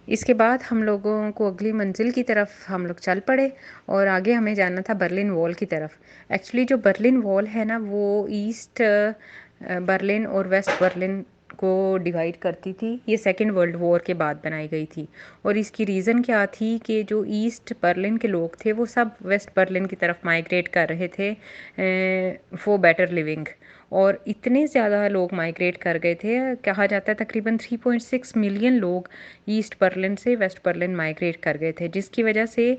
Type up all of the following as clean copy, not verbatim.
इसके बाद हम लोगों को अगली मंजिल की तरफ हम लोग चल पड़े और आगे हमें जाना था बर्लिन वॉल की तरफ। एक्चुअली जो बर्लिन वॉल है ना वो ईस्ट बर्लिन और वेस्ट बर्लिन को डिवाइड करती थी। ये सेकेंड वर्ल्ड वॉर के बाद बनाई गई थी और इसकी रीज़न क्या थी कि जो ईस्ट बर्लिन के लोग थे वो सब वेस्ट बर्लिन की तरफ माइग्रेट कर रहे थे फॉर बेटर लिविंग। और इतने ज़्यादा लोग माइग्रेट कर गए थे, कहा जाता है तकरीबन 3.6 मिलियन लोग ईस्ट बर्लिन से वेस्ट बर्लिन माइग्रेट कर गए थे, जिसकी वजह से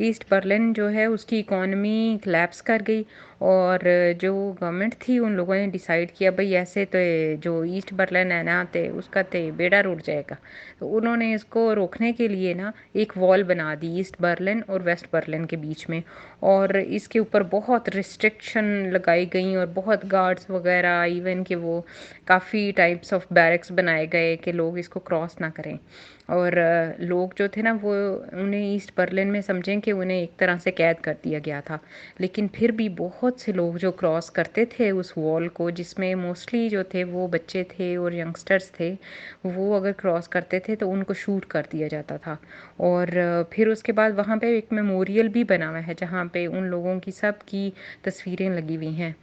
ईस्ट बर्लिन जो है उसकी इकॉनमी collapse कर गई। और जो गवर्नमेंट थी उन लोगों ने डिसाइड किया भाई ऐसे तो जो ईस्ट बर्लिन है ना तो उसका तो बेड़ा रुट जाएगा। तो उन्होंने इसको रोकने के लिए ना एक वॉल बना दी ईस्ट बर्लिन और वेस्ट बर्लिन के बीच में। और इसके ऊपर बहुत रिस्ट्रिक्शन लगाई गई और बहुत गार्ड्स वगैरह, इवन कि वो काफ़ी टाइप्स ऑफ बैरक्स बनाए गए कि लोग इसको क्रॉस ना करें। और लोग जो थे ना वो उन्हें ईस्ट बर्लिन में समझें कि उन्हें एक तरह से कैद कर दिया गया था। लेकिन फिर भी बहुत से लोग जो क्रॉस करते थे उस वॉल को, जिसमें मोस्टली जो थे वो बच्चे थे और यंगस्टर्स थे, वो अगर क्रॉस करते थे तो उनको शूट कर दिया जाता था। और फिर उसके बाद वहाँ पे एक मेमोरियल भी बना हुआ है जहाँ पे उन लोगों की सब की तस्वीरें लगी हुई हैं।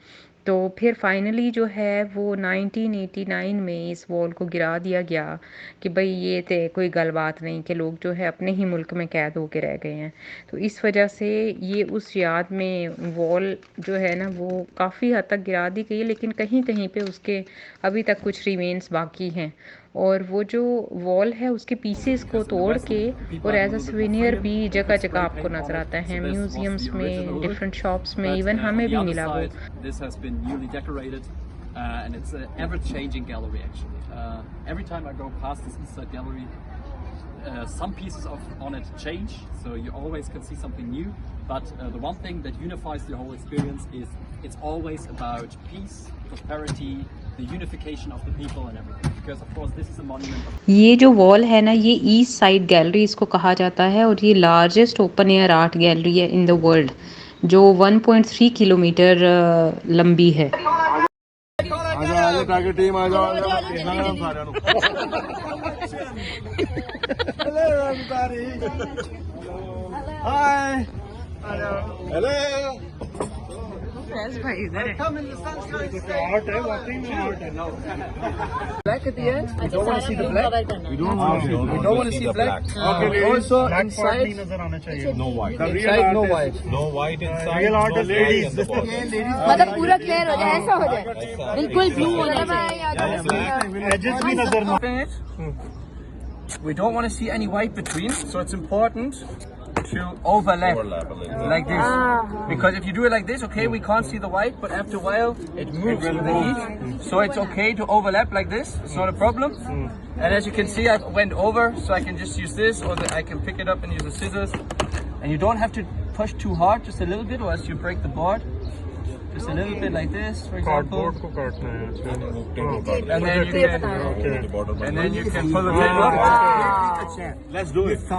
तो फिर फाइनली जो है वो 1989 में इस वॉल को गिरा दिया गया कि भाई ये तो कोई गल बात नहीं कि लोग जो है अपने ही मुल्क में कैद होके रह गए हैं। तो इस वजह से ये उस याद में वॉल जो है ना वो काफ़ी हद तक गिरा दी गई है, लेकिन कहीं कहीं पे उसके अभी तक कुछ रिमेन्स बाकी हैं। और वो जो वॉल है उसके पीसेस को तोड़ के और एज अ सुवेनियर भी जगह जगह आपको नज़र आता है, म्यूज़ियम्स में, डिफरेंट शॉप्स में, इवन हमें भी मिला वो। And it's an ever-changing gallery actually. Every time I go past this East Side Gallery, some pieces on it change, so you always can see something new. But the one thing that unifies the whole experience is it's always about peace, prosperity, the unification of the people and everything. Because of course this is a monument of ये जो wall है ना ये east side gallery इसको कहा जाता है और ये largest open air art gallery है इन द वर्ल्ड, जो 1.3 किलोमीटर लंबी है। टारगेट टीम आ जाओ सारे हेलो एवरीबॉडी हाय हेलो भाई इधर है। आर्ट है वाकई में आर्ट है black at the end. You don't want to see the black. we don't want to see black. okay Also black part inside, नहीं नजर आना चाहिए No white. the real inside art no is- white. No white inside. real art no is sky ladies and the bottom. मतलब पूरा clear हो जाए, ऐसा हो जाए, बिल्कुल ब्लू होना चाहिए। edges भी नजर ना We don't want to see any white between, so it's important to overlap Overlap a little. like this. Because if you do it like this, okay, we can't see the white, but after a while it moves with the heat. So it's okay to overlap like this. It's not a problem. And as you can see, I went over, so I can just use this, or I can pick it up and use the scissors. And you don't have to push too hard, just a little bit, or else you break the board. Just a little bit like this, for example. Cardboard को काटना है And then you can, The bottom and then you can pull the table up. let's do it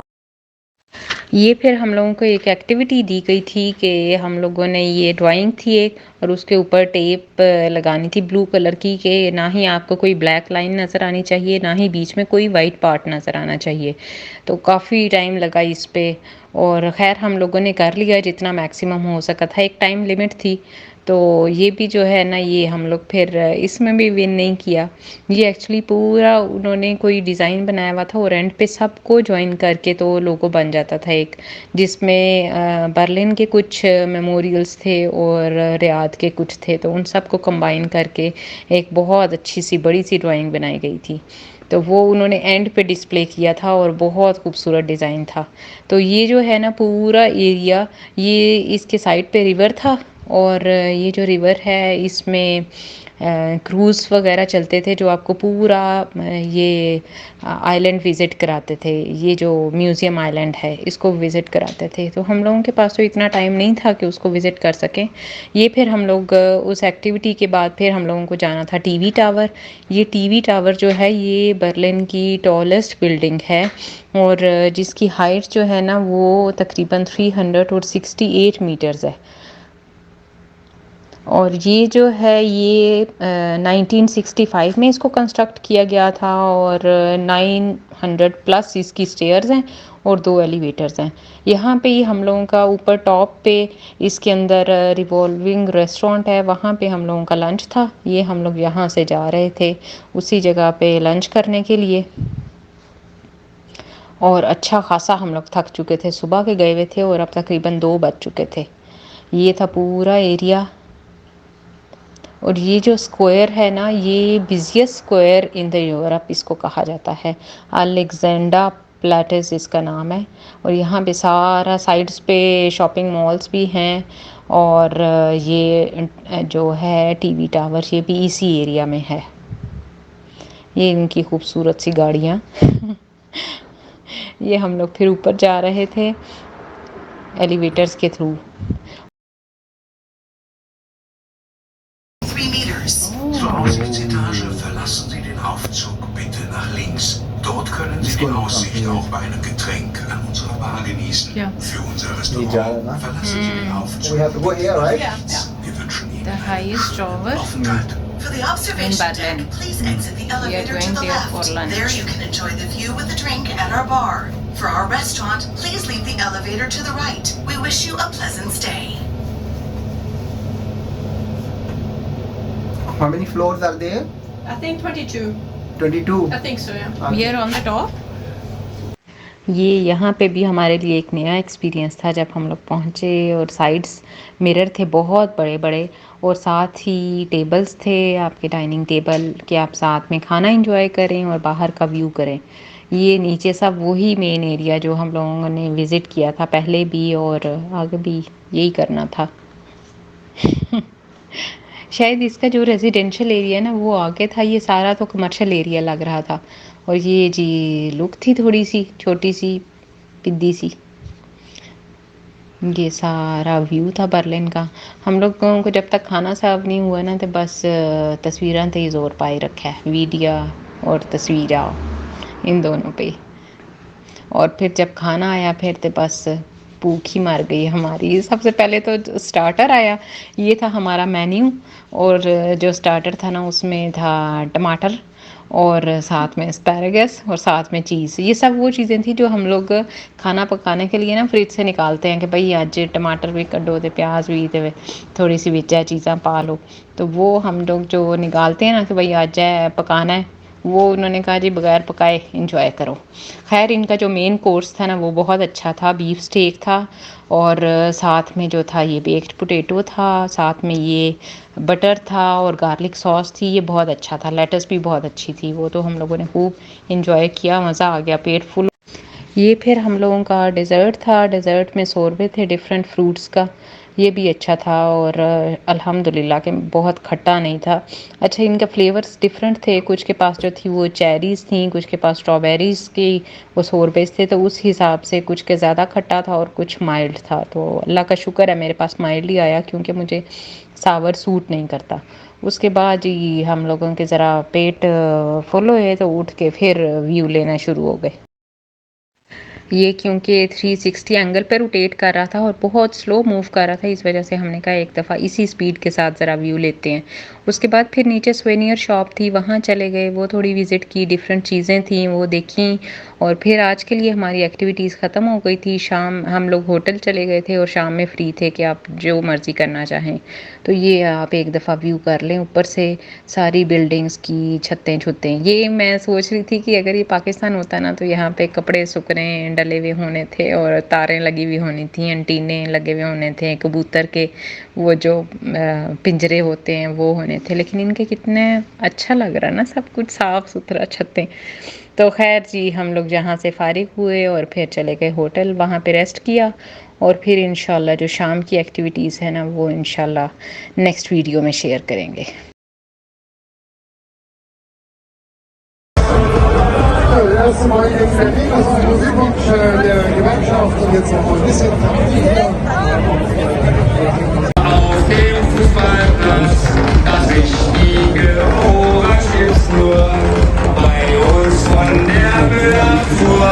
ये फिर हम लोगों को एक activity दी गई थी कि हम लोगों ने ये ड्राइंग थी एक और उसके ऊपर टेप लगानी थी ब्लू कलर की, कि ना ही आपको कोई ब्लैक लाइन नज़र आनी चाहिए ना ही बीच में कोई वाइट पार्ट नज़र आना चाहिए। तो काफ़ी टाइम लगा इस पे और ख़ैर हम लोगों ने कर लिया जितना मैक्सिमम हो सका था। एक टाइम लिमिट थी तो ये भी जो है ना ये हम लोग फिर इसमें भी विन नहीं किया। ये एक्चुअली पूरा उन्होंने कोई डिज़ाइन बनाया हुआ था और एंड पे सबको ज्वाइन करके तो लोगो बन जाता था एक, जिसमें बर्लिन के कुछ मेमोरियल्स थे और रियाद के कुछ थे, तो उन सबको कंबाइन करके एक बहुत अच्छी सी बड़ी सी ड्राइंग बनाई गई थी। तो वो उन्होंने एंड पे डिस्प्ले किया था और बहुत खूबसूरत डिज़ाइन था। तो ये जो है ना पूरा एरिया, ये इसके साइड पे रिवर था और ये जो रिवर है इसमें क्रूज़ वगैरह चलते थे जो आपको पूरा ये आइलैंड विज़िट कराते थे। ये जो म्यूज़ियम आइलैंड है इसको विज़िट कराते थे। तो हम लोगों के पास तो इतना टाइम नहीं था कि उसको विज़िट कर सकें। ये फिर हम लोग उस एक्टिविटी के बाद फिर हम लोगों को जाना था टीवी टावर। ये टीवी टावर जो है ये बर्लिन की टॉलेस्ट बिल्डिंग है और जिसकी हाइट जो है ना वो तकरीबन 368 मीटर्स है। और ये जो है ये 1965 में इसको कंस्ट्रक्ट किया गया था और 900 प्लस इसकी स्टेयर्स हैं और 2 एलिवेटर्स हैं। यहाँ पे ही हम लोगों का ऊपर टॉप पे इसके अंदर रिवॉल्विंग रेस्टोरेंट है, वहाँ पे हम लोगों का लंच था। ये हम लोग यहाँ से जा रहे थे उसी जगह पे लंच करने के लिए और अच्छा खासा हम लोग थक चुके थे, सुबह के गए हुए थे और अब तकरीबन 2 बज चुके थे। ये था पूरा एरिया और ये जो स्क्वायर है ना, ये busiest square in the Europe इसको कहा जाता है। अलेक्जेंडा प्लेटिस इसका नाम है और यहाँ पे सारा साइड्स पे शॉपिंग मॉल्स भी हैं और ये जो है टीवी टावर ये भी इसी एरिया में है। ये इनकी खूबसूरत सी गाड़ियाँ ये हम लोग फिर ऊपर जा रहे थे एलिवेटर्स के through. Zur Aussichtsetage verlassen Sie den Aufzug bitte nach links. Dort können Sie die Aussicht auch bei einem Getränk an unserer Bar genießen. Ja. Für unser Restaurant verlassen Sie den Aufzug. We have to go here, right? Wir wünschen Ihnen The highest tower Aufenthalt. For the observation deck, please exit the elevator to the left. There you can enjoy the view with a drink at our bar. For our restaurant, please leave the elevator to the right. We wish you a pleasant stay. How many floors are there? I think 22. 22. I think so, yeah. We are on the top. ये यहाँ पे भी हमारे लिए एक नया experience था जब हम लोग पहुँचे और साइड्स मिरर थे बहुत बड़े बड़े और साथ ही टेबल्स थे आपके डाइनिंग टेबल कि आप साथ में खाना एंजॉय करें और बाहर का व्यू करें। ये नीचे सब वही मेन एरिया जो हम लोगों ने विज़िट किया था पहले भी और आगे भी यही करना था शायद इसका जो रेजिडेंशियल एरिया ना वो आगे था, ये सारा तो कमर्शियल एरिया लग रहा था। और ये जी लुक थी थोड़ी सी छोटी सी पिद्दी सी। ये सारा व्यू था बर्लिन का। हम लोगों को जब तक खाना सर्व नहीं हुआ ना तो बस तस्वीरें तो जोर पाए रखा है, वीडियो और तस्वीरें इन दोनों पे। और फिर जब खाना आया फिर तो बस भूख ही मर गई हमारी। सबसे पहले तो स्टार्टर आया, ये था हमारा मेन्यू और जो स्टार्टर था ना उसमें था टमाटर और साथ में एस्पैरागस और साथ में चीज़। ये सब वो चीज़ें थी जो हम लोग खाना पकाने के लिए ना फ्रिज से निकालते हैं कि भाई आज टमाटर भी कड्डो तो प्याज भी तो थोड़ी सी बिच चीज़ें पा लो, तो वो हम लोग जो निकालते हैं ना कि भाई आज है पकाना है, वो उन्होंने कहा जी बगैर पकाए इंजॉय करो। खैर इनका जो मेन कोर्स था ना वो बहुत अच्छा था, बीफ स्टेक था और साथ में जो था ये बेक्ड पोटैटो था, साथ में ये बटर था और गार्लिक सॉस थी, ये बहुत अच्छा था। लेटस भी बहुत अच्छी थी, वो तो हम लोगों ने खूब इंजॉय किया, मज़ा आ गया, पेट फुल। ये फिर हम लोगों का डेज़र्ट था, डेज़र्ट में सोरबे थे डिफरेंट फ्रूट्स का, ये भी अच्छा था और अल्हम्दुलिल्लाह के बहुत खट्टा नहीं था। अच्छा इनका फ्लेवर्स डिफरेंट थे, कुछ के पास जो थी वो चेरीज़ थी, कुछ के पास स्ट्रॉबेरीज़ की वो सोरबेस थे, तो उस हिसाब से कुछ के ज़्यादा खट्टा था और कुछ माइल्ड था। तो अल्लाह का शुक्र है मेरे पास माइल्ड ही आया क्योंकि मुझे सावर सूट नहीं करता। उसके बाद ही हम लोगों के ज़रा पेट फुल हुए तो उठ के फिर व्यू लेना शुरू हो गए। ये क्योंकि 360 एंगल पर रोटेट कर रहा था और बहुत स्लो मूव कर रहा था, इस वजह से हमने कहा एक दफ़ा इसी स्पीड के साथ ज़रा व्यू लेते हैं। उसके बाद फिर नीचे सोवेनियर शॉप थी, वहाँ चले गए, वो थोड़ी विज़िट की, डिफरेंट चीज़ें थी वो देखी और फिर आज के लिए हमारी एक्टिविटीज़ ख़त्म हो गई थी। शाम हम लोग होटल चले गए थे और शाम में फ्री थे कि आप जो मर्ज़ी करना चाहें। तो ये आप एक दफ़ा व्यू कर लें ऊपर से सारी बिल्डिंग्स की छतें छुतें। ये मैं सोच रही थी कि अगर ये पाकिस्तान होता ना तो यहाँ पे कपड़े सुखने डले हुए होने थे और तारें लगी हुई होनी थी, एंटीने लगे हुए होने थे, कबूतर के वो जो पिंजरे होते हैं वो होने थे, लेकिन इनके कितने अच्छा लग रहा है ना, सब कुछ साफ़ सुथरा छतें। तो खैर जी हम लोग जहाँ से फारिग हुए और फिर चले गए होटल, वहाँ पे रेस्ट किया और फिर इंशाल्लाह जो शाम की एक्टिविटीज़ है ना वो इंशाल्लाह नेक्स्ट वीडियो में शेयर करेंगे। Erstmal jetzt fertig, das ist die Musikwunsch der Gewerkschaft und jetzt noch ein bisschen auf dem Fußballplatz, das richtige Orange gibt's nur bei uns von der Müllabfuhr.